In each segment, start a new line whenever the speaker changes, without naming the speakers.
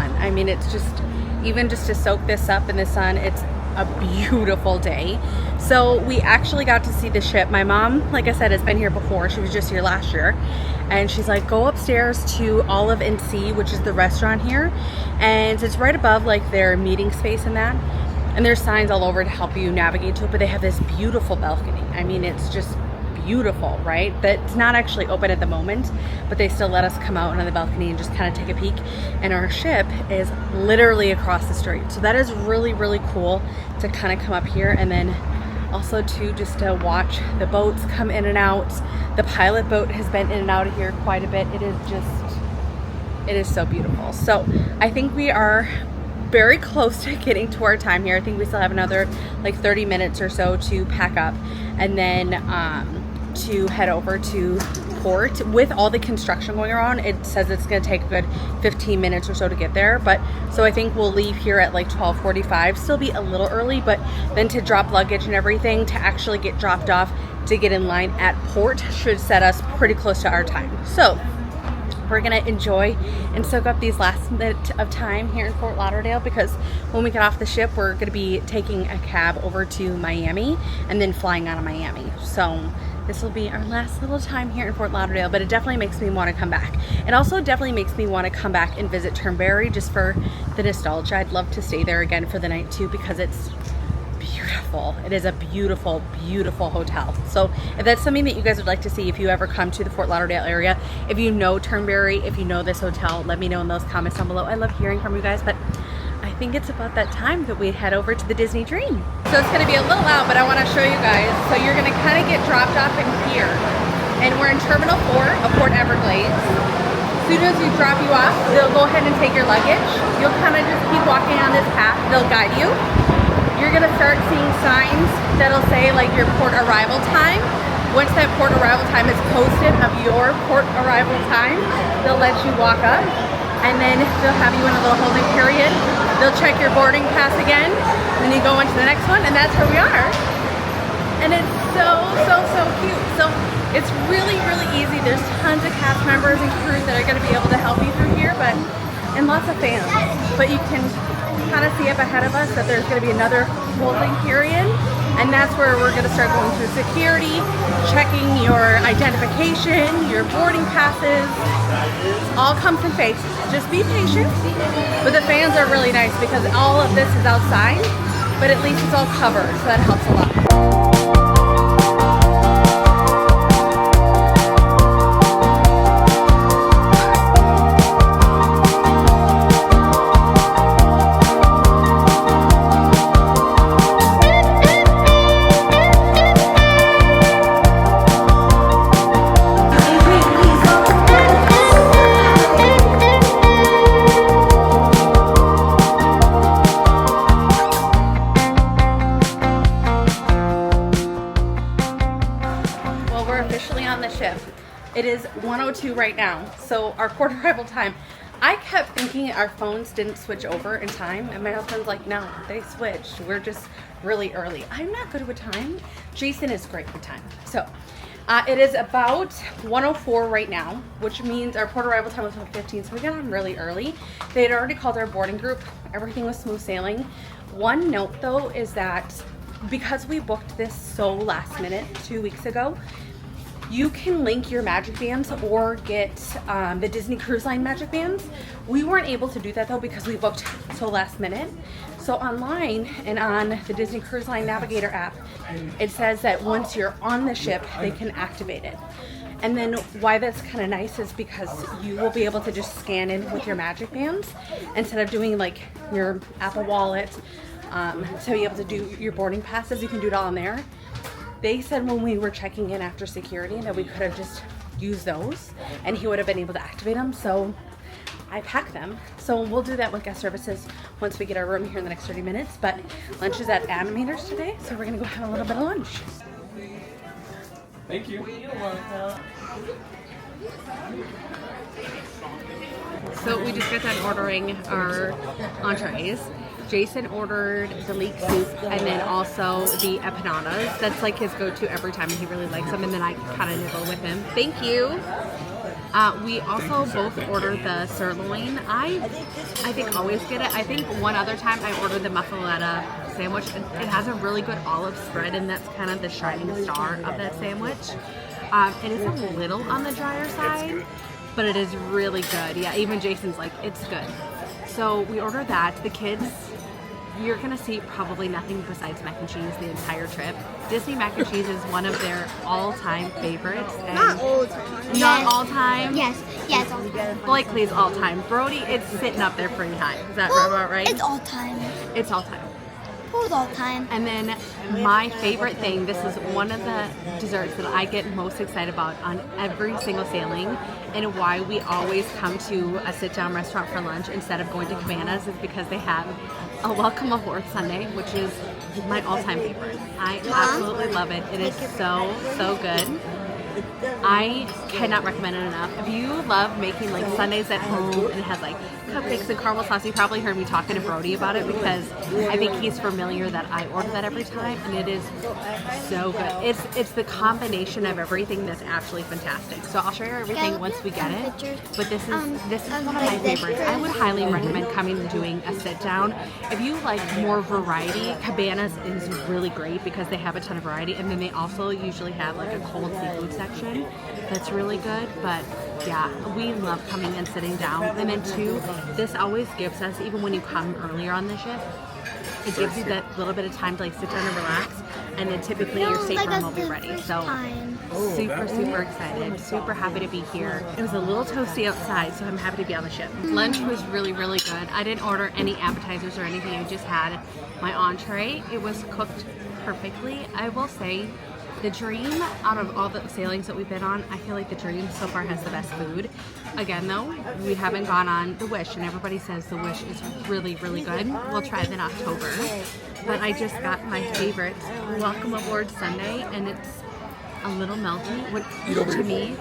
sun. I mean, it's just, even just to soak this up in the sun, it's a beautiful day. So we actually got to see the ship. My mom, like I said, has been here before. She was just here last year. And she's like, go upstairs to Olive and Sea, which is the restaurant here. And it's right above like their meeting space and that. And there's signs all over to help you navigate to it, but they have this beautiful balcony. I mean, it's just beautiful, right? That's not actually open at the moment, but they still let us come out on the balcony and just kind of take a peek. And our ship is literally across the street. So that is really, really cool to kind of come up here, and then also to just to watch the boats come in and out. The pilot boat has been in and out of here quite a bit. It is so beautiful. So I think we are very close to getting to our time here. I think we still have another like 30 minutes or so to pack up, and then to head over to port. With all the construction going around, it says it's going to take a good 15 minutes or so to get there, but so I think we'll leave here at like 12:45, still be a little early, but then to drop luggage and everything, to actually get dropped off to get in line at port should set us pretty close to our time. So we're gonna enjoy and soak up these last bit of time here in Fort Lauderdale, because when we get off the ship, we're gonna be taking a cab over to Miami and then flying out of Miami. So this will be our last little time here in Fort Lauderdale, but it definitely makes me want to come back. It also definitely makes me want to come back and visit Turnberry just for the nostalgia. I'd love to stay there again for the night too, because it's beautiful. It is a beautiful, beautiful hotel. So if that's something that you guys would like to see, if you ever come to the Fort Lauderdale area, if you know Turnberry, if you know this hotel, let me know in those comments down below. I love hearing from you guys, but I think it's about that time that we head over to the Disney Dream. So it's gonna be a little loud, but I wanna show you guys. So you're gonna kind of get dropped off in here. And we're in Terminal 4 of Port Everglades. As soon as we drop you off, they'll go ahead and take your luggage. You'll kind of just keep walking on this path. They'll guide you. You're gonna start seeing signs that'll say like your port arrival time. Once that port arrival time is posted of your port arrival time, they'll let you walk up, and then they'll have you in a little holding period. They'll check your boarding pass again, then you go into the next one, and that's where we are. And it's so cute. So it's really, really easy. There's tons of cast members and crews that are gonna be able to help you through here, and lots of fans. But you can kind of see up ahead of us that there's going to be another holding period, and that's where we're going to start going through security, checking your identification, your boarding passes. All comes in phases. Just be patient. But the fans are really nice because all of this is outside, but at least it's all covered, so that helps a lot. It is 1:02 right now, so our port arrival time. I kept thinking our phones didn't switch over in time, and my husband's like, no, they switched. We're just really early. I'm not good with time. Jason is great with time. So it is about 1:04 right now, which means our port arrival time was 1:15, so we got on really early. They had already called our boarding group. Everything was smooth sailing. One note though is that because we booked this so last minute 2 weeks ago, you can link your Magic Bands or get the Disney Cruise Line Magic Bands. We weren't able to do that though because we booked so last minute. So online and on the Disney Cruise Line Navigator app, it says that once you're on the ship, they can activate it. And then why that's kind of nice is because you will be able to just scan in with your Magic Bands instead of doing like your Apple Wallet to be able to do your boarding passes. You can do it all on there. They said when we were checking in after security that we could have just used those and he would have been able to activate them. So I packed them. So we'll do that with guest services once we get our room here in the next 30 minutes. But lunch is at Animators today, so we're gonna go have a little bit of lunch.
Thank you.
So we just got done ordering our entrees. Jason ordered the leek soup and then also the empanadas. That's like his go-to every time and he really likes them, and then I kind of nibble with him. Thank you. We also both ordered the sirloin. I think always get it. I think one other time I ordered the muffaletta sandwich. It has a really good olive spread, and that's kind of the shining star of that sandwich. It is a little on the drier side, but it is really good. Yeah, even Jason's like, it's good. So we ordered that. The kids, you're gonna see probably nothing besides mac and cheese the entire trip. Disney mac and cheese is one of their all-time favorites. And
not all time.
Not
Yes.
all time.
Yes, yes, all time.
Blakely's all time. Brody, it's sitting up there pretty high. Is that about right?
It's all time.
It's all time.
Who's all time?
And then my favorite thing, this is one of the desserts that I get most excited about on every single sailing, and why we always come to a sit-down restaurant for lunch instead of going to Cabanas, is because they have a welcome aboard sundae, which is my all-time favorite. I absolutely love it. It is so, so good. I cannot recommend it enough. If you love making like sundaes at home and it has like cupcakes and caramel sauce, you probably heard me talking to Brody about it, because I think he's familiar that I order that every time, and it is so good. It's the combination of everything that's actually fantastic. So I'll share everything once we get it. But this is one of my favorites. I would highly recommend coming and doing a sit down. If you like more variety, Cabanas is really great because they have a ton of variety, and then they also usually have like a cold seafood section that's really good. But yeah, we love coming and sitting down. And then two, this always gives us, even when you come earlier on the ship, it gives you that little bit of time to like sit down and relax, and then typically your stateroom will be ready. So super excited, super happy to be here. It was a little toasty outside, so I'm happy to be on the ship. Lunch was really good. I didn't order any appetizers or anything. I just had my entree. It was cooked perfectly. I will say, the Dream, out of all the sailings that we've been on, I feel like the Dream so far has the best food. Again though, we haven't gone on the Wish, and everybody says the Wish is really good. We'll try it in October. But I just got my favorite welcome aboard sundae, and it's a little melty. To me,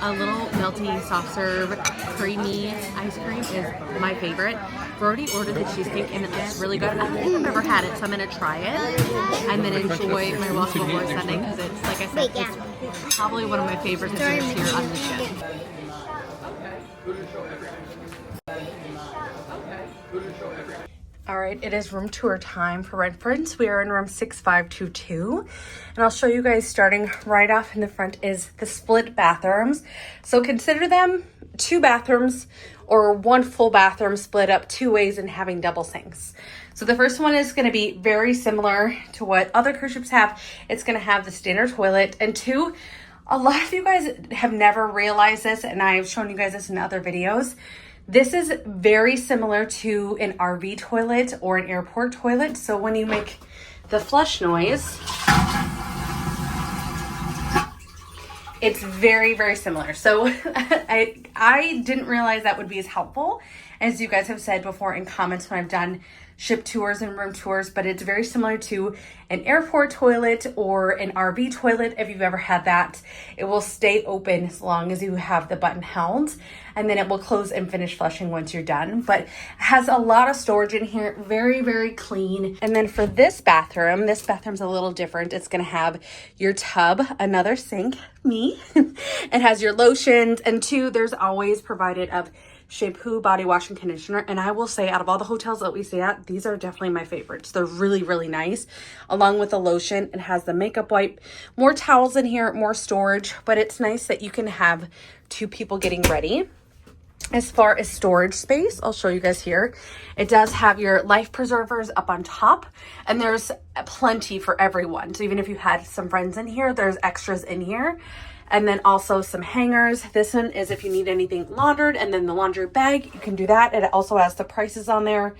a little melty soft serve creamy ice cream is my favorite. Brody ordered the cheesecake, and it looks really good. I don't think I've ever had it, so I'm gonna try it and then enjoy my welcome aboard sundae, because it's, like I said, it's probably one of my favorite desserts here on the ship. All right, it is room tour time for Redford's. We are in room 6522, and I'll show you guys, starting right off in the front is the split bathrooms. So consider them 2 bathrooms or 1 full bathroom split up 2 ways and having double sinks. So the first one is going to be very similar to what other cruise ships have. It's going to have the standard toilet, and 2, a lot of you guys have never realized this, and I've shown you guys this in other videos. This is very similar to an RV toilet or an airport toilet. So when you make the flush noise, it's very similar. So I didn't realize that would be as helpful as you guys have said before in comments when I've done ship tours and room tours, but it's very similar to an airport toilet or an RV toilet. If you've ever had that, it will stay open as long as you have the button held, and then it will close and finish flushing once you're done. But it has a lot of storage in here, very clean. And then for this bathroom's a little different. It's gonna have your tub, another sink, me. It has your lotions, and 2, there's always provided of shampoo, body wash, and conditioner. And I will say, out of all the hotels that we stay at, these are definitely my favorites. They're really nice. Along with the lotion, it has the makeup wipe, more towels in here, more storage, but it's nice that you can have 2 people getting ready. As far as storage space, I'll show you guys here. It does have your life preservers up on top, and there's plenty for everyone. So even if you had some friends in here, there's extras in here. And then also some hangers. This one is if you need anything laundered, and then the laundry bag, you can do that. And it also has the prices on there.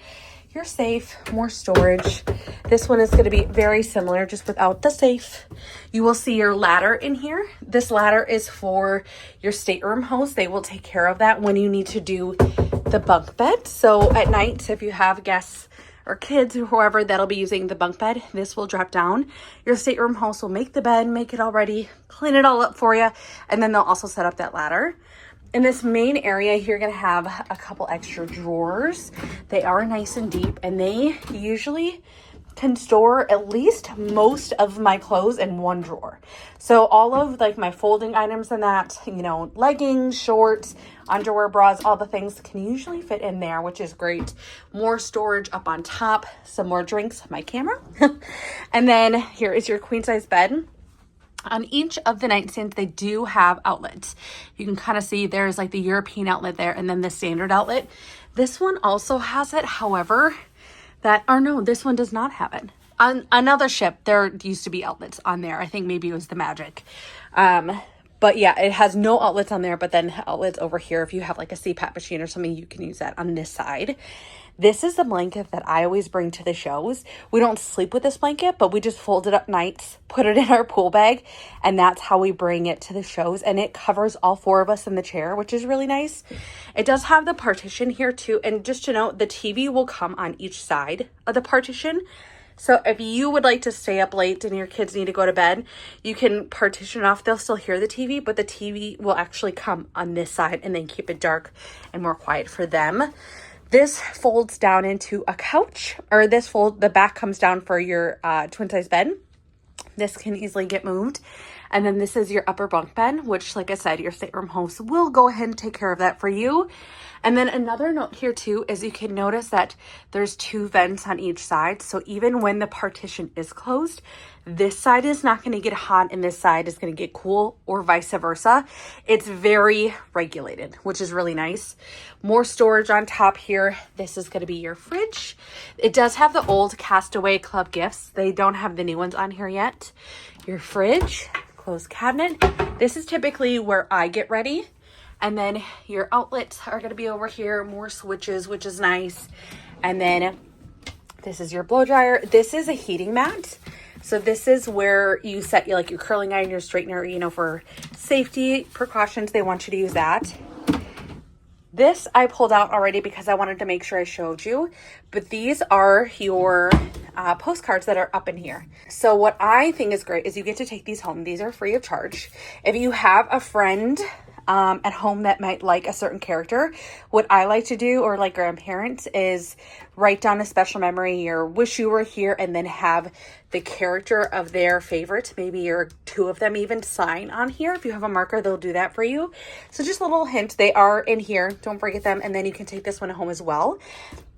You're safe, more storage. This one is going to be very similar, just without the safe. You will see your ladder in here. This ladder is for your stateroom host. They will take care of that when you need to do the bunk bed. So at night, if you have guests or kids or whoever that'll be using the bunk bed, this will drop down. Your stateroom host will make the bed, make it all ready, clean it all up for you, and then they'll also set up that ladder. In this main area, you're gonna have a couple extra drawers. They are nice and deep, and they usually can store at least most of my clothes in one drawer. So all of like my folding items and that, you know, leggings, shorts, underwear, bras, all the things can usually fit in there, which is great. More storage up on top, some more drinks, my camera. And then here is your queen size bed. On each of the nightstands, they do have outlets. You can kind of see there's like the European outlet there and then the standard outlet. This one also has it. However, this one does not have it. On another ship, there used to be outlets on there. I think maybe it was the Magic. But yeah, it has no outlets on there, but then outlets over here. If you have like a CPAP machine or something, you can use that on this side. This is the blanket that I always bring to the shows. We don't sleep with this blanket, but we just fold it up nights, put it in our pool bag, and that's how we bring it to the shows. And it covers all 4 of us in the chair, which is really nice. It does have the partition here too. And just to note, the TV will come on each side of the partition. So if you would like to stay up late and your kids need to go to bed, you can partition off. They'll still hear the TV, but the TV will actually come on this side and then keep it dark and more quiet for them. This folds down into a couch, or the back comes down for your twin size bed. This can easily get moved. And then this is your upper bunk bed, which, like I said, your stateroom host will go ahead and take care of that for you. And then another note here too is you can notice that there's 2 vents on each side. So even when the partition is closed, this side is not going to get hot and this side is going to get cool, or vice versa. It's very regulated, which is really nice. More storage on top here. This is going to be your fridge. It does have the old Castaway Club gifts. They don't have the new ones on here yet. Your fridge, closed cabinet. This is typically where I get ready. And then your outlets are going to be over here. More switches, which is nice. And then this is your blow dryer. This is a heating mat. So this is where you set your curling iron, your straightener, you know, for safety precautions. They want you to use that. This I pulled out already because I wanted to make sure I showed you. But these are your postcards that are up in here. So what I think is great is you get to take these home. These are free of charge. If you have a friend at home that might like a certain character, what I like to do, or like grandparents, is write down a special memory or wish you were here, and then have the character of their favorite, maybe or 2 of them even, sign on here. If you have a marker, they'll do that for you. So just a little hint, they are in here. Don't forget them. And then you can take this one home as well.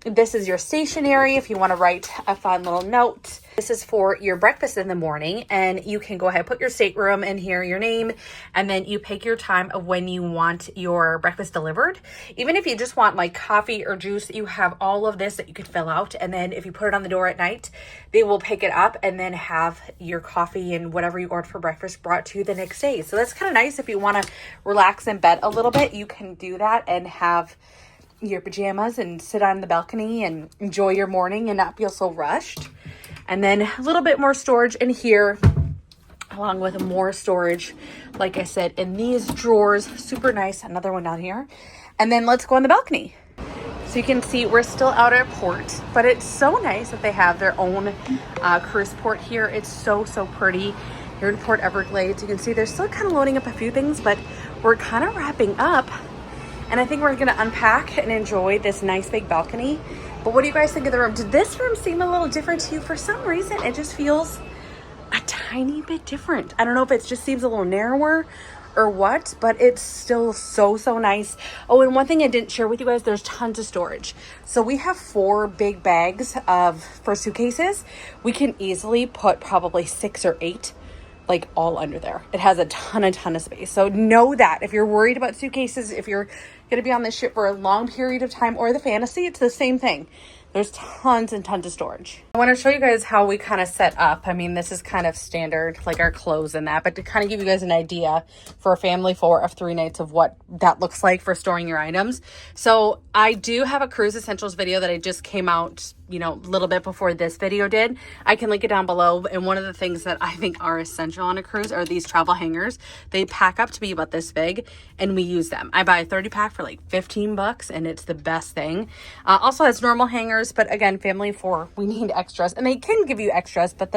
This is your stationery if you want to write a fun little note. This is for your breakfast in the morning, and you can go ahead, put your stateroom in here, your name, and then you pick your time of when you want your breakfast delivered. Even if you just want like coffee or juice, you have all of this that you can fill out. And then if you put it on the door at night, they will pick it up and then have your coffee and whatever you ordered for breakfast brought to you the next day. So that's kind of nice. If you want to relax in bed a little bit, you can do that and have your pajamas and sit on the balcony and enjoy your morning and not feel so rushed. And then a little bit more storage in here, along with more storage, like I said, in these drawers. Super nice. Another one down here. And then let's go on the balcony. So you can see we're still out at port, but it's so nice that they have their own cruise port here. It's so pretty. Here in Port Everglades, you can see they're still kind of loading up a few things, but we're kind of wrapping up. And I think we're going to unpack and enjoy this nice big balcony. But what do you guys think of the room? Did this room seem a little different to you? For some reason, it just feels a tiny bit different. I don't know if it just seems a little narrower or what, but it's still so nice. Oh, and one thing I didn't share with you guys, there's tons of storage. So we have 4 big bags for suitcases. We can easily put probably 6 or 8 like all under there. It has a ton of space. So know that if you're worried about suitcases, if you're going to be on this ship for a long period of time, or the Fantasy, it's the same thing. There's tons and tons of storage. I want to show you guys how we kind of set up. I mean, this is kind of standard, like our clothes and that, but to kind of give you guys an idea for a family 4 of 3 nights of what that looks like for storing your items. So I do have a cruise essentials video that I just came out, you know, a little bit before this video did. I can link it down below. And one of the things that I think are essential on a cruise are these travel hangers. They pack up to be about this big, and we use them. I buy a 30 pack for like 15 bucks, and it's the best thing. Also has normal hangers, but again, family 4, we need extras, and they can give you extras, but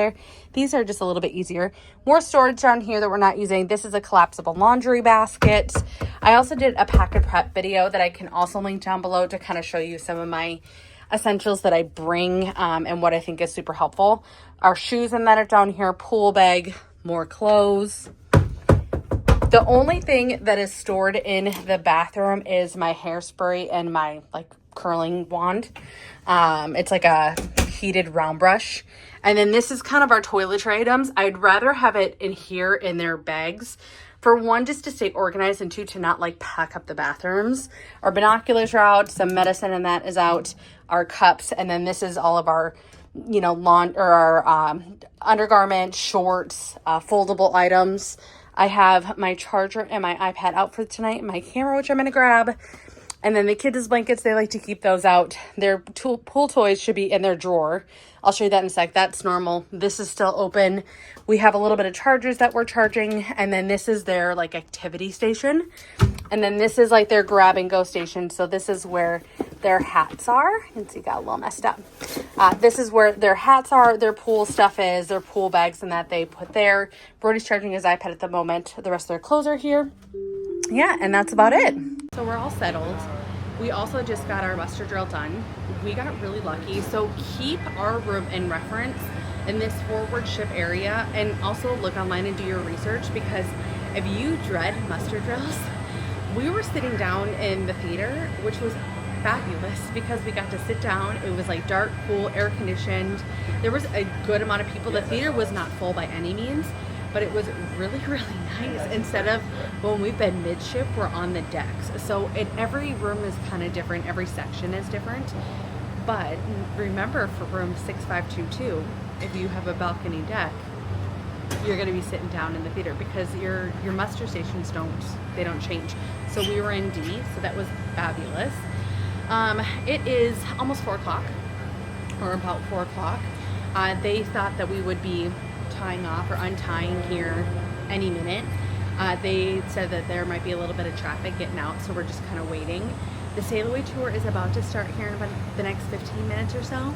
these are just a little bit easier. More storage down here that we're not using. This is a collapsible laundry basket. I also did a pack and prep video that I can also link down below to kind of show you some of my essentials that I bring and what I think is super helpful. Our shoes and that are down here, pool bag, more clothes. The only thing that is stored in the bathroom is my hairspray and my like curling wand. It's like a heated round brush. And then this is kind of our toiletry items. I'd rather have it in here in their bags. For one, just to stay organized, and two, to not like pack up the bathrooms. Our binoculars are out, some medicine and that is out, our cups, and then this is all of our, you know, our undergarments, shorts, foldable items. I have my charger and my iPad out for tonight, my camera, which I'm going to grab. And then the kids' blankets, they like to keep those out. Their pool toys should be in their drawer. I'll show you that in a sec. That's normal. This is still open. We have a little bit of chargers that we're charging. And then this is their like activity station. And then this is like their grab and go station. So this is where their hats are. You can see, got a little messed up. This is where their hats are, their pool stuff is, their pool bags and that they put there. Brody's charging his iPad at the moment. The rest of their clothes are here. Yeah, and that's about it. So we're all settled. We also just got our muster drill done. We got really lucky. So keep our room in reference in this forward ship area, and also look online and do your research, because if you dread muster drills, we were sitting down in the theater, which was fabulous because we got to sit down. It was like dark, cool, air conditioned. There was a good amount of people. The theater was not full by any means, but it was really, really nice. Instead of when we've been midship, we're on the decks. So every room is kind of different. Every section is different. But remember, for room 6522, if you have a balcony deck, you're going to be sitting down in the theater because your muster stations don't change. So we were in D, so that was fabulous. It is almost 4 o'clock, or about 4 o'clock. They thought that we would be tying off or untying here any minute. They said that there might be a little bit of traffic getting out, so we're just kind of waiting. The sail away tour is about to start here in about the next 15 minutes or so.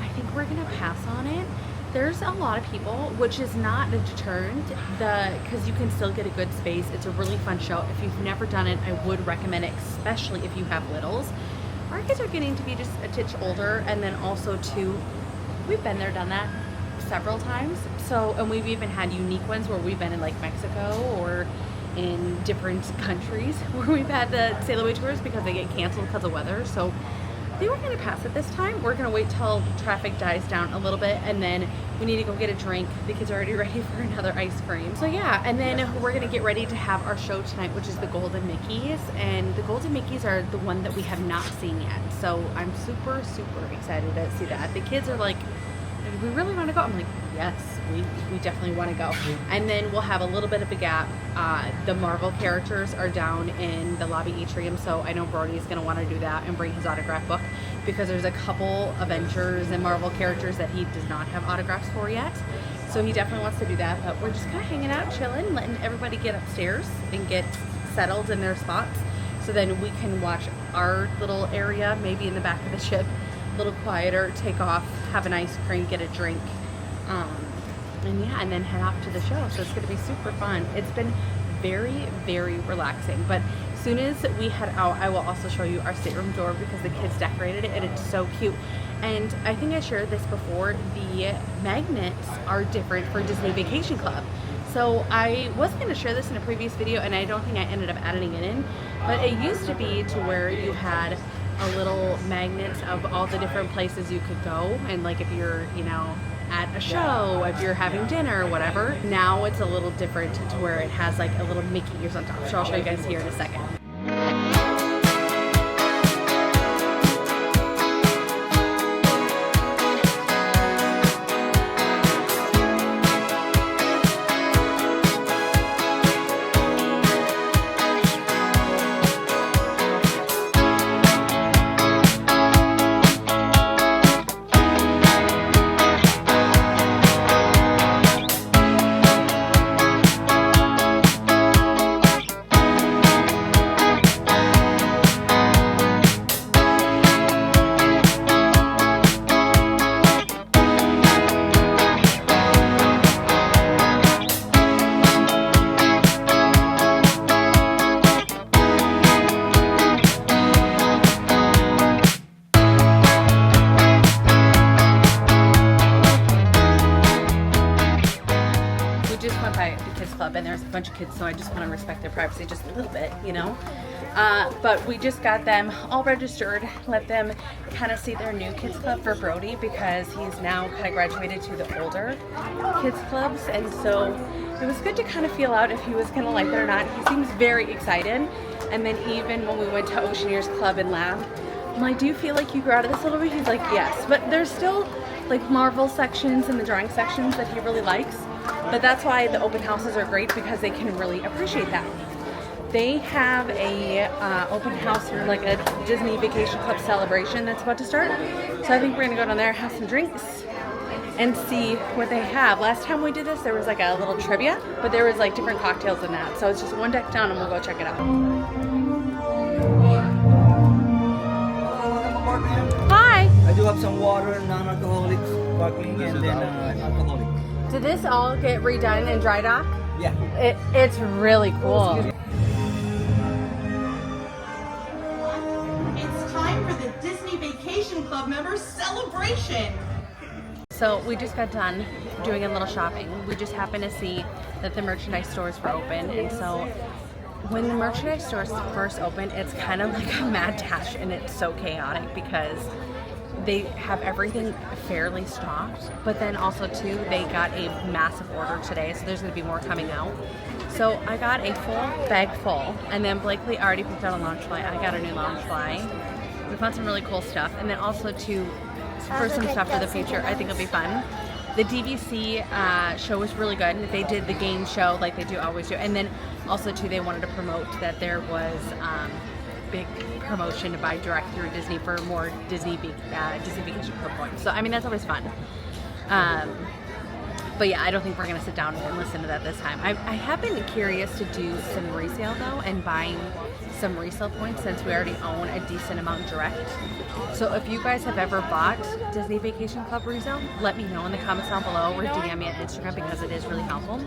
I think we're gonna pass on it. There's a lot of people, which is not a deterrent, because you can still get a good space. It's a really fun show. If you've never done it, I would recommend it, especially if you have littles. Our kids are getting to be just a titch older, and then also too, we've been there, done that several times. So, and we've even had unique ones where we've been in like Mexico or in different countries where we've had the sail away tours because they get canceled because of weather. So they were going to pass it this time. We're going to wait till traffic dies down a little bit, and then we need to go get a drink. The kids are already ready for another ice cream. So yeah, and then we're going to get ready to have our show tonight, which is the Golden Mickeys. And the Golden Mickeys are the one that we have not seen yet. So I'm super, super excited to see that. The kids are like, we really want to go. I'm like, yes, we definitely want to go. And then we'll have a little bit of a gap. The Marvel characters are down in the lobby atrium, so I know Brody is going to want to do that and bring his autograph book, because there's a couple Avengers and Marvel characters that he does not have autographs for yet. So he definitely wants to do that, but we're just kind of hanging out, chilling, letting everybody get upstairs and get settled in their spots, so then we can watch our little area, maybe in the back of the ship, a little quieter, take off, have an ice cream, get a drink, and yeah, and then head off to the show. So it's going to be super fun. It's been very, very relaxing. But as soon as we head out, I will also show you our stateroom door, because the kids decorated it and it's so cute. And I think I shared this before, the magnets are different for Disney Vacation Club. So I was going to share this in a previous video, and I don't think I ended up adding it in, but it used to be to where you had a little magnet of all the different places you could go, and like if you're, you know, at a show, if you're having dinner, whatever. Now it's a little different to where it has like a little Mickey ears on top. So I'll show you guys here in a second. club, and there's a bunch of kids, so I just want to respect their privacy just a little bit, you know. But we just got them all registered, let them kind of see their new kids club for Brody, because he's now kind of graduated to the older kids clubs, and so it was good to kind of feel out if he was going to like it or not. He seems very excited. And then even when we went to Oceaneers Club and Lab, I'm like, do you feel like you grew out of this a little bit? He's like, yes. But there's still like Marvel sections and the drawing sections that he really likes. But that's why the open houses are great, because they can really appreciate that. They have a open house for like a Disney Vacation Club celebration that's about to start. So I think we're gonna go down there, have some drinks, and see what they have. Last time we did this, there was like a little trivia, but there was like different cocktails in that. So it's just one deck down, and we'll go check it out. Hi.
I do have some water, non-alcoholic, sparkling, and then alcoholic.
Did this all get redone in dry dock?
Yeah.
It's really cool.
It's time for the Disney Vacation Club members celebration.
So we just got done doing a little shopping. We just happened to see that the merchandise stores were open, and so when the merchandise stores first open, it's kind of like a mad dash, and it's so chaotic because they have everything fairly stocked, but then also too, they got a massive order today, so there's going to be more coming out. So I got a full bag full, and then Blakely already picked out a lounge fly. I got a new lounge fly. We found some really cool stuff, and then also too, for some stuff for the future, I think it'll be fun. The DVC show was really good. They did the game show like they do always do, and then also too, they wanted to promote that there was big promotion to buy direct through Disney for more Disney Vacation Club points. So I mean, that's always fun. But yeah, I don't think we're gonna sit down and listen to that this time. I have been curious to do some resale though, and buying some resale points, since we already own a decent amount direct. So if you guys have ever bought Disney Vacation Club resale, let me know in the comments down below, or DM me on Instagram, because it is really helpful.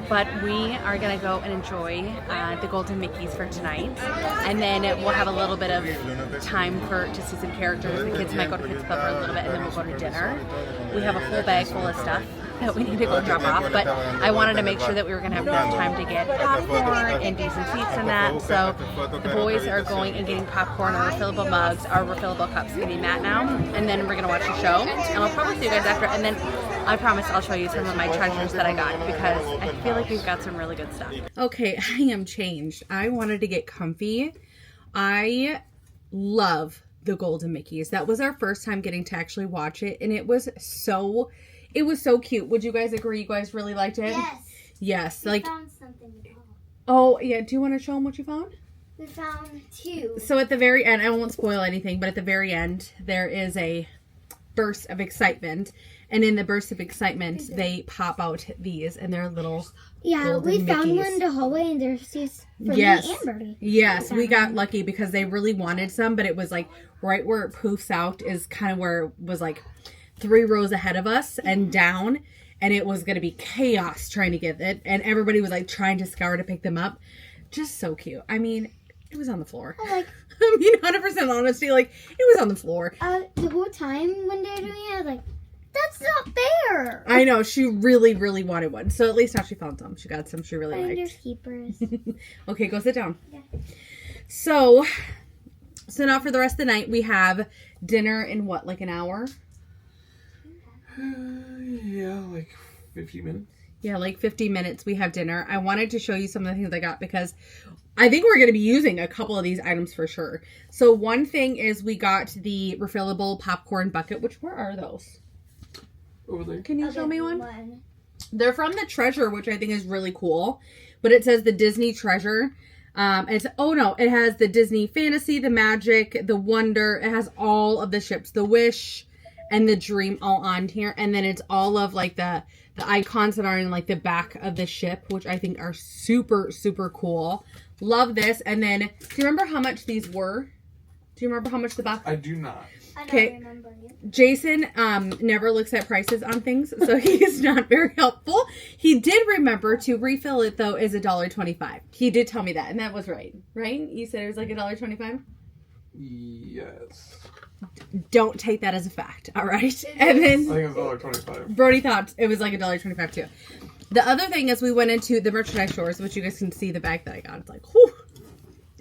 But we are gonna go and enjoy the Golden Mickeys for tonight, and then we'll have a little bit of time to see some characters. The kids might go to Kids Club for a little bit, and then we'll go to dinner. We have a full bag full of stuff that we need to go drop off, but I wanted to make sure that we were going to have enough time to get popcorn and decent seats and that. So the boys are going and getting popcorn, our refillable mugs, our refillable cups, getting that now, and then we're going to watch the show, and I'll probably see you guys after, and then I promise I'll show you some of my treasures that I got, because I feel like we've got some really good stuff. Okay, I am changed. I wanted to get comfy. I love the Golden Mickeys. That was our first time getting to actually watch it, and it was so cute. Would you guys agree? You guys really liked it?
Yes.
Yes.
We
Like,
found something.
oh yeah. Do you want to show them what you found?
We found two.
So at the very end, I won't spoil anything, but at the very end, there is a burst of excitement, and in the burst of excitement, they pop out these, and they're little.
Yeah,
Golden
we found
Mickeys.
one in the hallway, and there's these for
Yes.
me and Birdie.
Yes, we got lucky because they really wanted some, but it was like right where it poofs out is kind of where it was like 3 rows ahead of us and down, and it was going to be chaos trying to get it, and everybody was like trying to scour to pick them up. Just so cute. I mean, it was on the floor.
I like,
I mean, 100% honesty, like, it was on the floor.
the whole time when they were doing it, I was like, that's not fair.
I know, she really, really wanted one. So at least now she found some. She got some she really
Finders
liked.
keepers.
Okay, go sit down.
Yeah.
So now for the rest of the night, we have dinner in what, like an hour?
Yeah, like 50 minutes.
Yeah, like 50 minutes we have dinner. I wanted to show you some of the things I got because I think we're going to be using a couple of these items for sure. So one thing is we got the refillable popcorn bucket, which, where are those?
Over there.
Can you show me one? They're from the Treasure, which I think is really cool. But it says the Disney Treasure. It has the Disney Fantasy, the Magic, the Wonder. It has all of the ships, the Wish and the Dream all on here. And then it's all of like the icons that are in like the back of the ship, which I think are super, super cool. Love this. And then, do you remember how much these were? Do you remember how much the box?
I do not.
I
Okay.
don't remember you.
Jason never looks at prices on things, so he is not very helpful. He did remember to refill it, though, is $1.25. He did tell me that, and that was right. Right? You said it was like $1.25?
Yes.
Don't take that as a fact, all right? And
I
then
think it's $1.25.
Brody thought it was like $1.25 too. The other thing is we went into the merchandise stores, which you guys can see the bag that I got. It's like, whew,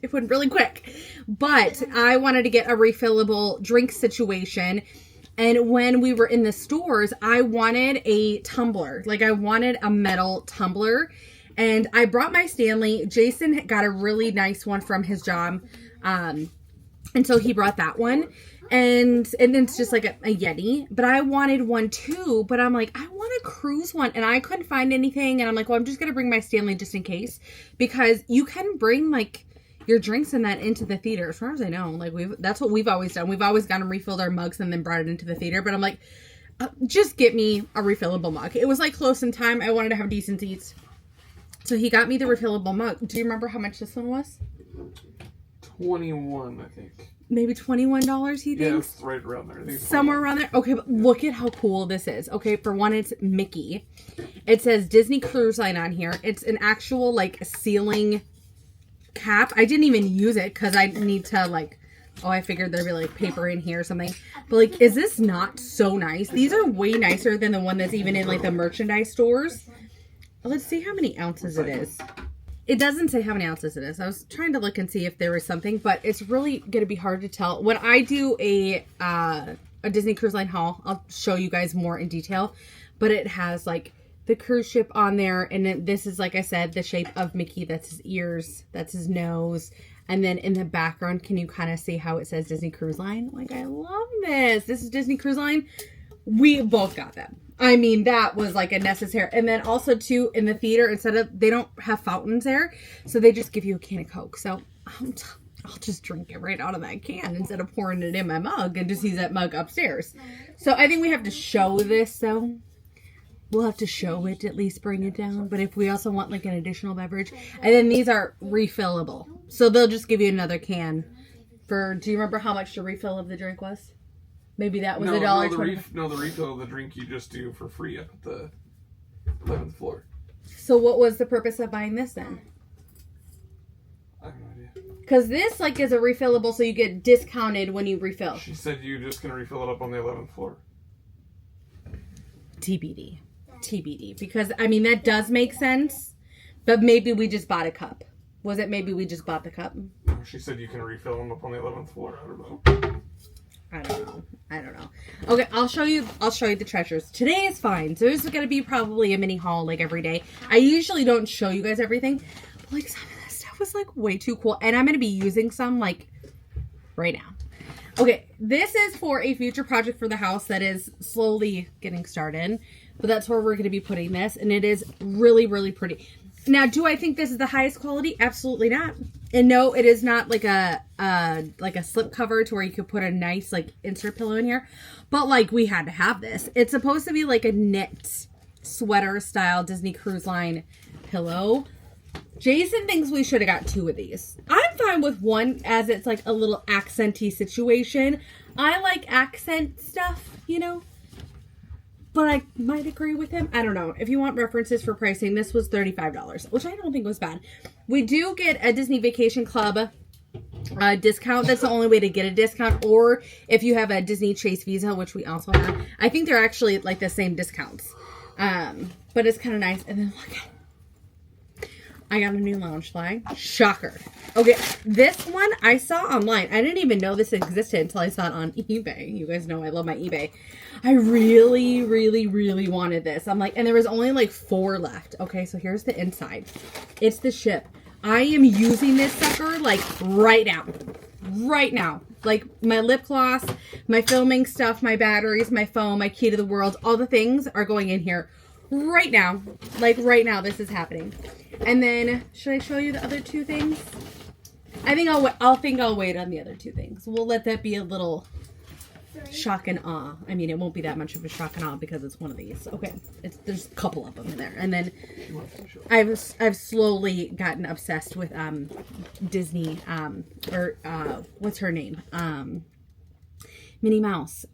it went really quick. But I wanted to get a refillable drink situation. And when we were in the stores, I wanted a tumbler. Like, I wanted a metal tumbler. And I brought my Stanley. Jason got a really nice one from his job. And so he brought that one. And it's just like a Yeti. But I wanted one too. But I'm like, I want a cruise one. And I couldn't find anything. And I'm like, well, I'm just going to bring my Stanley just in case. Because you can bring, like, your drinks in that into the theater. As far as I know, like, that's what we've always done. We've always gone and refilled our mugs and then brought it into the theater. But I'm like, just get me a refillable mug. It was like close in time. I wanted to have decent seats. So he got me the refillable mug. Do you remember how much this one was?
21, I think.
Maybe $21, he thinks?
Yeah, it's right around there. I think it's
Somewhere around there? Okay, but look at how cool this is. Okay, for one, it's Mickey. It says Disney Cruise Line on here. It's an actual, like, ceiling cap. I didn't even use it because I need to, like, I figured there'd be, like, paper in here or something. But, like, is this not so nice? These are way nicer than the one that's even in, like, the merchandise stores. Let's see how many ounces it is. It doesn't say how many ounces it is. I was trying to look and see if there was something, but it's really going to be hard to tell. When I do a Disney Cruise Line haul, I'll show you guys more in detail. But it has, like, the cruise ship on there. And then this is, like I said, the shape of Mickey. That's his ears. That's his nose. And then in the background, can you kind of see how it says Disney Cruise Line? Like, I love this. This is Disney Cruise Line. We both got them. I mean, that was like a necessary. And then also, too, in the theater, they don't have fountains there. So they just give you a can of Coke. So I'll just drink it right out of that can instead of pouring it in my mug and just use that mug upstairs. So I think we have to show this, though. We'll have to show it, at least bring it down. But if we also want, like, an additional beverage. And then these are refillable. So they'll just give you another can for, do you remember how much the refill of the drink was? Maybe that was $1.20.
No, the refill of the drink you just do for free up at the 11th floor.
So what was the purpose of buying this then?
I have no idea.
Because this, like, is a refillable, so you get discounted when you refill.
She said you're just going to refill it up on the 11th floor.
TBD. Because, I mean, that does make sense. But maybe we just bought a cup. Was it maybe we just bought the cup?
No, she said you can refill them up on the 11th floor. I don't know.
I don't know. Okay, I'll show you the treasures. Today is fine. So this is going to be probably a mini haul, like, every day. I usually don't show you guys everything. But, like, some of this stuff was, like, way too cool. And I'm going to be using some, like, right now. Okay, this is for a future project for the house that is slowly getting started. But that's where we're going to be putting this. And it is really, really pretty. Now, do I think this is the highest quality? Absolutely not. And no, it is not like a slip cover to where you could put a nice, like, insert pillow in here. But, like, we had to have this. It's supposed to be like a knit sweater style Disney Cruise Line pillow. Jason thinks we should have got 2 of these. I'm fine with one as it's like a little accenty situation. I like accent stuff, you know. But I might agree with him. I don't know. If you want references for pricing, this was $35, which I don't think was bad. We do get a Disney Vacation Club discount. That's the only way to get a discount. Or if you have a Disney Chase Visa, which we also have. I think they're actually like the same discounts. But it's kind of nice. And then look at, I got a new lounge fly. Shocker. Okay, this one I saw online. I didn't even know this existed until I saw it on eBay. You guys know I love my eBay. I really, really, really wanted this. I'm like, and there was only like 4 left. Okay, so here's the inside. It's the ship. I am using this sucker like right now. Right now. Like my lip gloss, my filming stuff, my batteries, my phone, my key to the world, all the things are going in here right now. Like right now this is happening. And then should I show you the other 2 things? I think I'll wait on the other 2 things. We'll let that be a little shock and awe. I mean, it won't be that much of a shock and awe because it's one of these. Okay, there's a couple of them in there. And then I've slowly gotten obsessed with Disney what's her name? Minnie Mouse.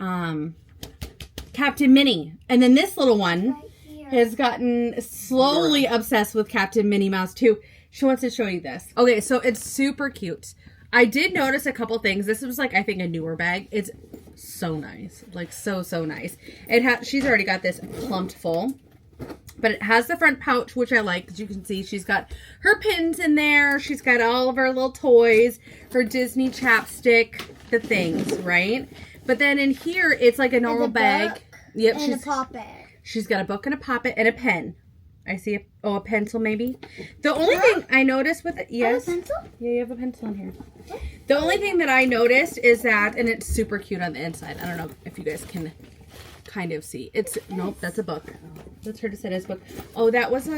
Captain Minnie. And then this little one has gotten slowly obsessed with Captain Minnie Mouse too. She wants to show you this. Okay, so it's super cute. I did notice a couple things. This was like, I think, a newer bag. It's so nice. Like, so nice. She's already got this plumped full. But it has the front pouch, which I like. As you can see, she's got her pins in there. She's got all of her little toys, her Disney chapstick, the things, right? But then in here, it's like a normal bag. Yep,
and a poppet.
She's got a book and a poppet and a pen. I see a pencil maybe. The only thing I noticed with it, yes.
A pencil?
Yeah, you have a pencil in here. The only thing that I noticed is that, and it's super cute on the inside. I don't know if you guys can kind of see. It's, nope, that's a book. That's her Decidas book. Oh, that was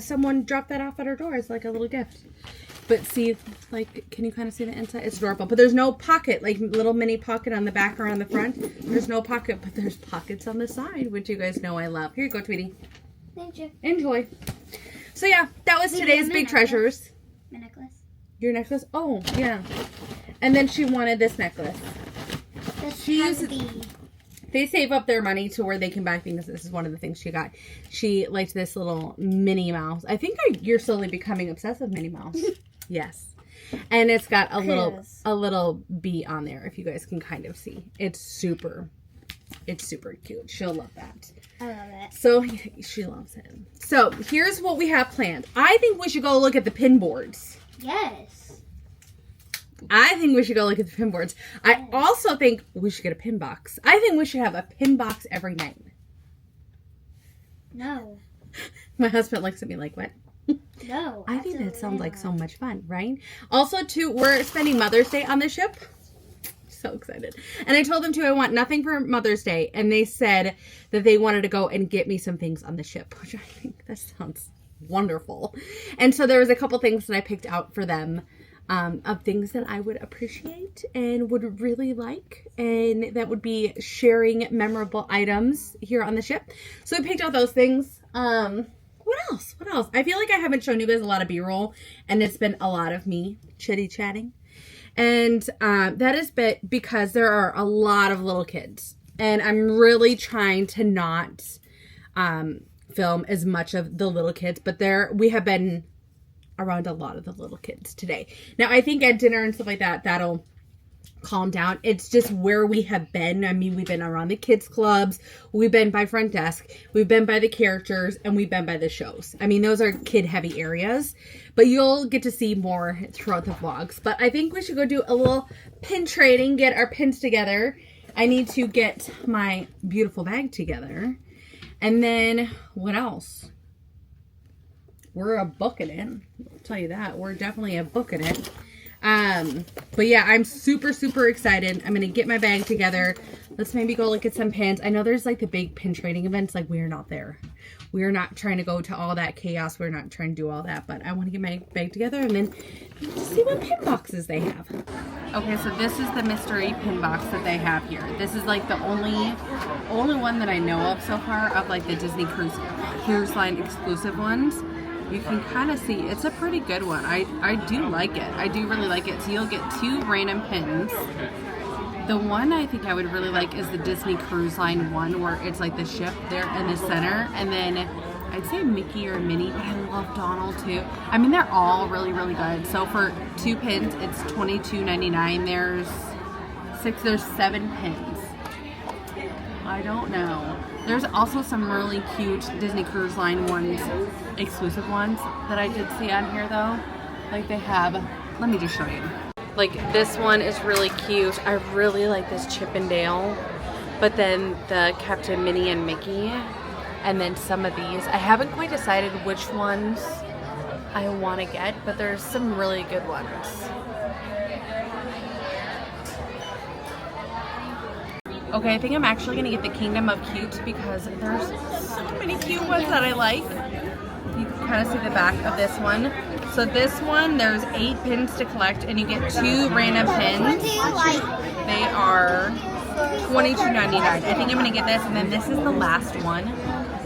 someone dropped that off at her door as like a little gift. But see, like, can you kind of see the inside? It's adorable. But there's no pocket, like little mini pocket on the back or on the front. There's no pocket, but there's pockets on the side, which you guys know I love. Here you go, Tweety.
Thank you.
Enjoy. So yeah, that was today's big treasures.
My necklace.
Your necklace? Oh, yeah. And then she wanted this necklace. She uses, they save up their money to where they can buy things. This is one of the things she got. She liked this little Minnie Mouse. I think you're slowly becoming obsessed with Minnie Mouse. Yes. And it's got a little bee on there, if you guys can kind of see. It's super cute. She'll love that.
I love it.
So she loves it. So here's what we have planned. I think we should go look at the pin boards.
Yes.
I think we should go look at the pin boards. I also think we should get a pin box. I think we should have a pin box every night.
No.
My husband looks at me like, what?
No.
I think that sounds like so much fun, right? Also, too, we're spending Mother's Day on the ship. So excited. And I told them, too, I want nothing for Mother's Day. And they said that they wanted to go and get me some things on the ship, which I think that sounds wonderful. And so there was a couple things that I picked out for them of things that I would appreciate and would really like. And that would be sharing memorable items here on the ship. So we picked out those things. What else? What else? I feel like I haven't shown you guys a lot of B-roll, and it's been a lot of me chitty-chatting. And that is because there are a lot of little kids. And I'm really trying to not film as much of the little kids. But we have been around a lot of the little kids today. Now, I think at dinner and stuff like that, that'll calm down. It's just where we have been. I mean, we've been around the kids clubs, we've been by front desk, we've been by the characters, and we've been by the shows. I mean, those are kid heavy areas, but you'll get to see more throughout the vlogs. But I think we should go do a little pin trading, get our pins together. I need to get my beautiful bag together. And then what else? We're a booking it. I'll tell you that. We're definitely a booking it. But yeah, I'm super, super excited. I'm going to get my bag together. Let's maybe go look at some pins. I know there's like the big pin trading events. Like, we're not there. We're not trying to go to all that chaos. We're not trying to do all that. But I want to get my bag together and then see what pin boxes they have. Okay, so this is the mystery pin box that they have here. This is like the only one that I know of so far of like the Disney Cruise Line exclusive ones. You can kind of see it's a pretty good one. I do like it. I do really like it. So you'll get 2 random pins. The one I think I would really like is the Disney Cruise Line one, where it's like the ship there in the center. And then I'd say Mickey or Minnie, but I love Donald too. I mean, they're all really, really good. So for 2 pins, it's $22.99. There's 7 pins. I don't know. There's also some really cute Disney Cruise Line ones, exclusive ones, that I did see on here though. Like they have, let me just show you. Like this one is really cute. I really like this Chip and Dale. But then the Captain Minnie and Mickey. And then some of these. I haven't quite decided which ones I want to get, but there's some really good ones. Okay, I think I'm actually going to get the Kingdom of Cute because there's so many cute ones that I like. You can kind of see the back of this one. So this one, there's 8 pins to collect and you get 2 random pins. They are $22.99. I think I'm going to get this, and then this is the last one.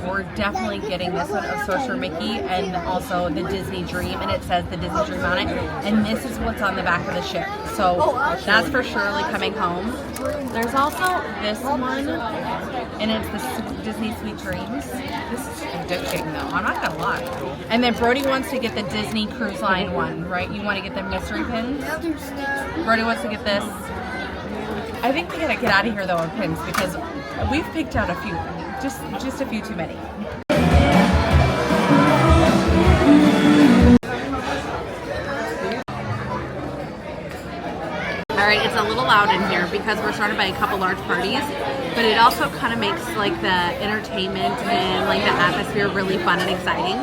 We're definitely getting this one of Sorcerer Mickey and also the Disney Dream, and it says the Disney Dream on it. And this is what's on the back of the ship. So that's for surely coming home. There's also this one, and it's the Disney Sweet Dreams. This is addicting though, I'm not gonna lie. And then Brody wants to get the Disney Cruise Line one, right? You want to get the mystery pins? Brody wants to get this. I think we gotta get out of here though on pins because we've picked out a few. Just a few too many. Alright, it's a little loud in here because we're surrounded by a couple large parties, but it also kind of makes like the entertainment and like the atmosphere really fun and exciting.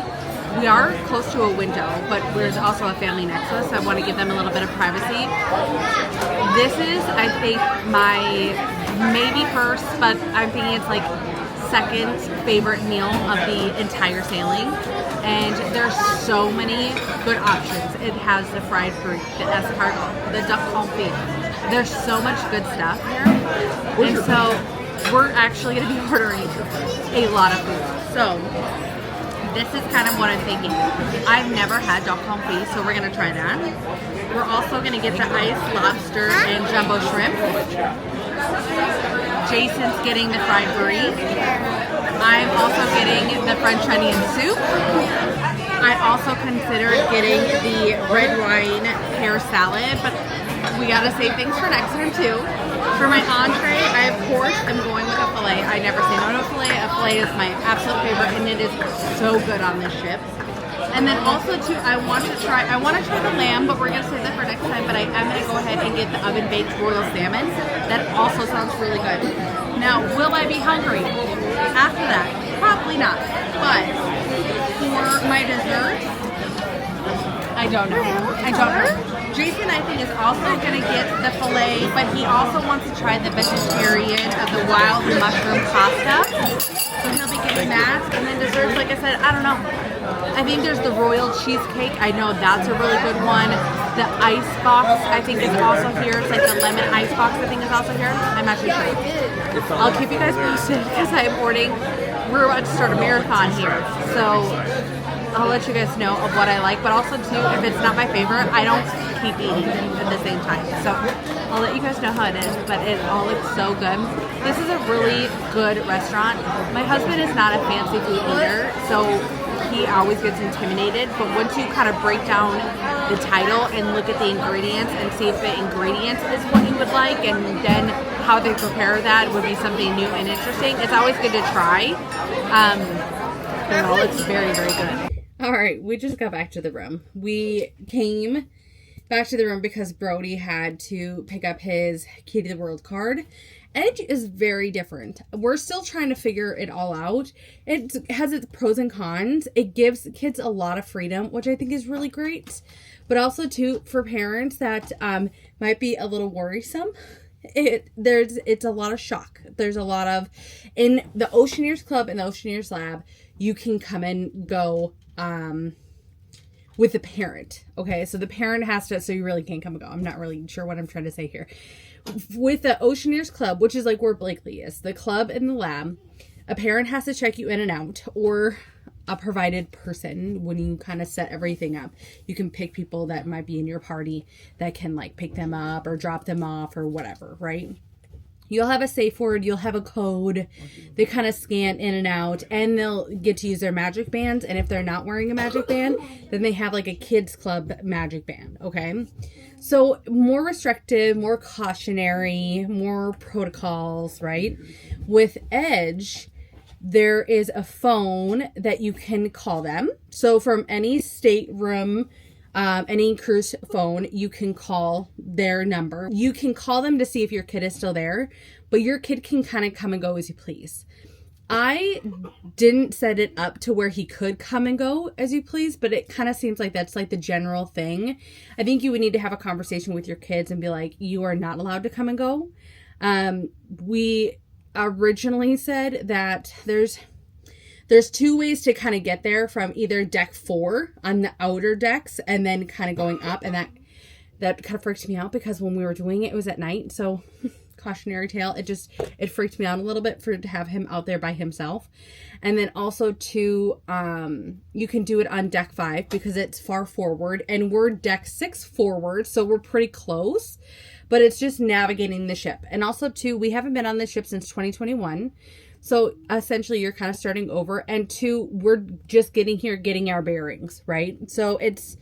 We are close to a window, but there's also a family next to us, so I want to give them a little bit of privacy. This is, I think, my maybe first, but I'm thinking it's like second favorite meal of the entire sailing. And there's so many good options. It has the fried fruit, the escargot, the duck confit. There's so much good stuff here. And so we're actually going to be ordering a lot of food. So this is kind of what I'm thinking. I've never had duck confit, so we're going to try that. We're also going to get the iced lobster and jumbo shrimp. Jason's getting the fried brie. I'm also getting the French onion soup. I also considered getting the red wine pear salad, but we gotta save things for next time too. For my entree, I of course am going with a filet. I never say no to a filet. A filet is my absolute favorite, and it is so good on this ship. And then also too, I want to try the lamb, but we're gonna save that for next time. But I am gonna go ahead and get the oven baked royal salmon. That also sounds really good. Now, will I be hungry after that? Probably not. But for my dessert, I don't know. Jason, I think, is also gonna get the filet, but he also wants to try the vegetarian of the wild mushroom pasta. So he'll be getting that. And then desserts, like I said, I don't know. I think there's the royal cheesecake. I know that's a really good one. The ice box, I think, is also here. It's like the lemon ice box, I think, is also here. I'm not too sure. I'll keep you guys posted because I'm ordering. We're about to start a marathon here. So I'll let you guys know of what I like. But also, too, if it's not my favorite, I don't keep eating at the same time. So I'll let you guys know how it is. But it all looks so good. This is a really good restaurant. My husband is not a fancy food eater, so he always gets intimidated, but once you kind of break down the title and look at the ingredients and see if the ingredients is what you would like, and then how they prepare that would be something new and interesting. It's always good to try. It all looks very, very good. All right, we just got back to the room. We came back to the room because Brody had to pick up his Key to the World card. Edge is very different. We're still trying to figure it all out. It has its pros and cons. It gives kids a lot of freedom, which I think is really great. But also, too, for parents that might be a little worrisome, it's a lot of shock. There's a lot of, in the Oceaneers Club and the Oceaneers Lab, you can come and go with the parent. Okay, so the parent has to, so you really can't come and go. I'm not really sure what I'm trying to say here. With the Oceaneers Club, which is like where Blakely is, the club and the lab, a parent has to check you in and out, or a provided person when you kind of set everything up. You can pick people that might be in your party that can like pick them up or drop them off or whatever, right? You'll have a safe word, you'll have a code. They kind of scan in and out, and they'll get to use their magic bands. And if they're not wearing a magic band, then they have like a kids club magic band, okay? So more restrictive, more cautionary, more protocols, right? With Edge, there is a phone that you can call them. So from any stateroom, any cruise phone, you can call their number. You can call them to see if your kid is still there, but your kid can kind of come and go as you please. I didn't set it up to where he could come and go as you please, but it kind of seems like that's like the general thing. I think you would need to have a conversation with your kids and be like, you are not allowed to come and go. We originally said that there's two ways to kind of get there, from either deck 4 on the outer decks and then kind of going up, and that kind of freaks me out because when we were doing it, it was at night. So cautionary tale, it freaked me out a little bit to have him out there by himself. And then also too, you can do it on deck 5 because it's far forward, and we're deck 6 forward, so we're pretty close, but it's just navigating the ship. And also too, we haven't been on the ship since 2021. So essentially you're kind of starting over, and 2, we're just getting our bearings, right? So it's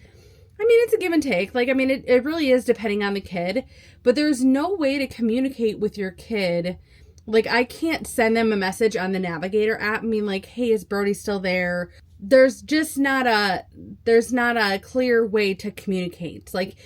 a give and take. Like, it really is depending on the kid, but there's no way to communicate with your kid. Like, I can't send them a message on the Navigator app. Like, hey, is Brody still there? there's just not a clear way to communicate. Like,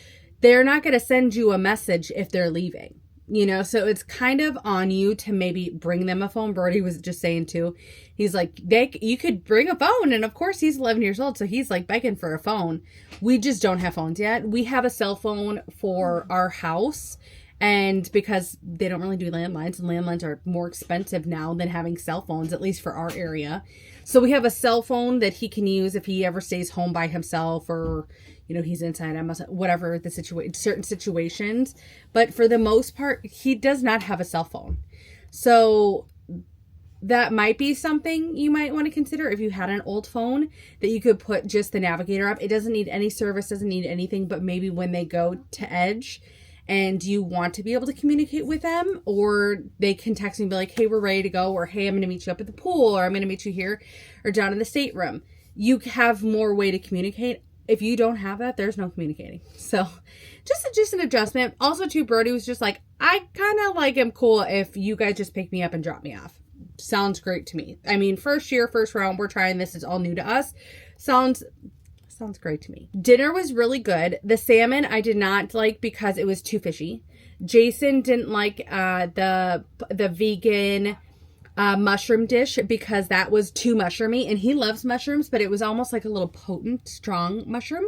they're not going to send you a message if they're leaving, you know? So it's kind of on you to maybe bring them a phone. Brody was just saying too, he's like, you could bring a phone. And of course he's 11 years old. So he's like begging for a phone. We just don't have phones yet. We have a cell phone for our house. And because they don't really do landlines, and landlines are more expensive now than having cell phones, at least for our area. So we have a cell phone that he can use if he ever stays home by himself, or, you know, he's inside, whatever the certain situations. But for the most part, he does not have a cell phone. So that might be something you might want to consider if you had an old phone, that you could put just the navigator up. It doesn't need any service, doesn't need anything, but maybe when they go to Edge and you want to be able to communicate with them, or they can text me and be like, hey, we're ready to go, or hey, I'm going to meet you up at the pool, or I'm going to meet you here or down in the stateroom. You have more way to communicate. If you don't have that, there's no communicating. So just an adjustment. Also, too, Brody was just like, I kind of like him cool if you guys just pick me up and drop me off. Sounds great to me. I mean, first year, first round, we're trying this. It's all new to us. Sounds great to me. Dinner was really good. The salmon I did not like because it was too fishy. Jason didn't like the vegan mushroom dish because that was too mushroomy, and he loves mushrooms, but it was almost like a little potent, strong mushroom.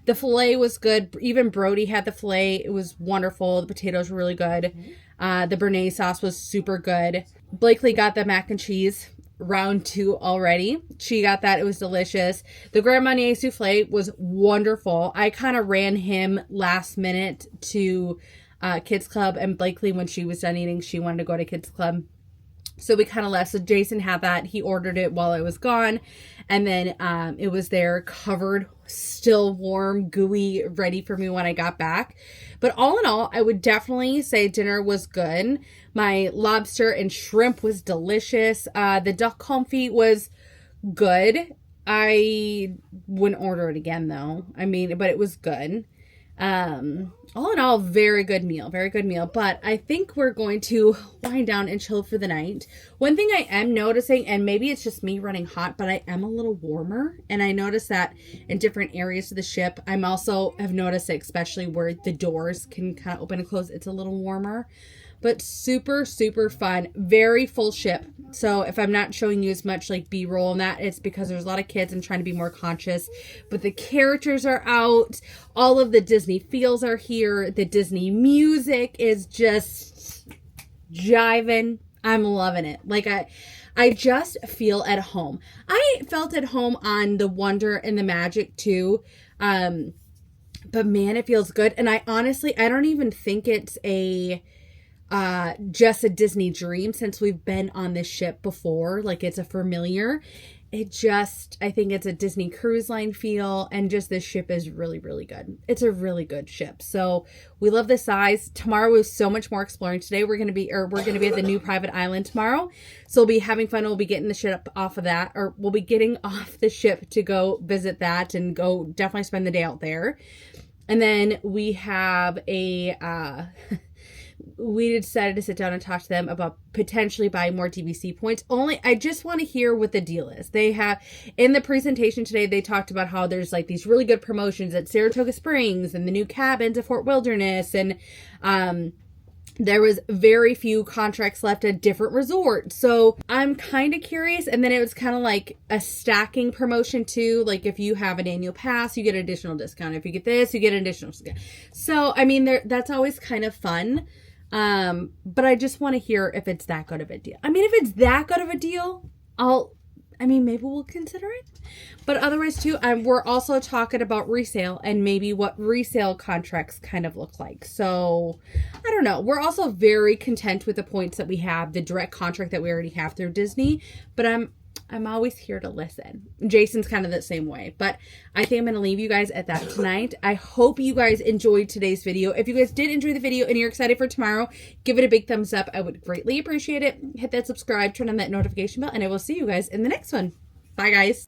The filet was good. Even Brody had the filet. It was wonderful. The potatoes were really good. The béarnaise sauce was super good. Blakely got the mac and cheese round 2 already. She got that. It was delicious. The Grand Marnier souffle was wonderful. I kind of ran him last minute to Kids Club, and Blakely, when she was done eating, she wanted to go to Kids Club. So we kind of left. So Jason had that. He ordered it while I was gone. And then it was there, covered, still warm, gooey, ready for me when I got back. But all in all, I would definitely say dinner was good. My lobster and shrimp was delicious. The duck confit was good. I wouldn't order it again, though. I mean, but it was good. All in all, very good meal. But I think we're going to wind down and chill for the night. One thing I am noticing, and maybe it's just me running hot, but I am a little warmer. And I noticed that in different areas of the ship. I'm also have noticed it, especially where the doors can kind of open and close. It's a little warmer. But super, super fun. Very full ship. So if I'm not showing you as much like B-roll and that, it's because there's a lot of kids. I'm trying to be more conscious. But the characters are out. All of the Disney feels are here. The Disney music is just jiving. I'm loving it. Like I just feel at home. I felt at home on the Wonder and the Magic too. But man, it feels good. And I don't even think it's just a Disney dream, since we've been on this ship before. Like, it's a familiar. I think it's a Disney Cruise Line feel, and just this ship is really, really good. It's a really good ship. So we love the size. Tomorrow was so much more exploring. Today we're going to be at the new private island tomorrow. So we'll be having fun. We'll be getting the ship off of that, or we'll be getting off the ship to go visit that and go definitely spend the day out there. And then we have we decided to sit down and talk to them about potentially buying more DVC points. I just want to hear what the deal is. They have, in the presentation today, they talked about how there's like these really good promotions at Saratoga Springs and the new cabins at Fort Wilderness. And there was very few contracts left at different resorts. So I'm kind of curious. And then it was kind of like a stacking promotion too. Like, if you have an annual pass, you get an additional discount. If you get this, you get an additional discount. So, I mean, that's always kind of fun. But I just want to hear if it's that good of a deal. I mean, if it's that good of a deal, maybe we'll consider it. But otherwise too, we're also talking about resale and maybe what resale contracts kind of look like. So I don't know. We're also very content with the points that we have, the direct contract that we already have through Disney, but I'm always here to listen. Jason's kind of the same way, but I think I'm going to leave you guys at that tonight. I hope you guys enjoyed today's video. If you guys did enjoy the video and you're excited for tomorrow, give it a big thumbs up. I would greatly appreciate it. Hit that subscribe, turn on that notification bell, and I will see you guys in the next one. Bye, guys.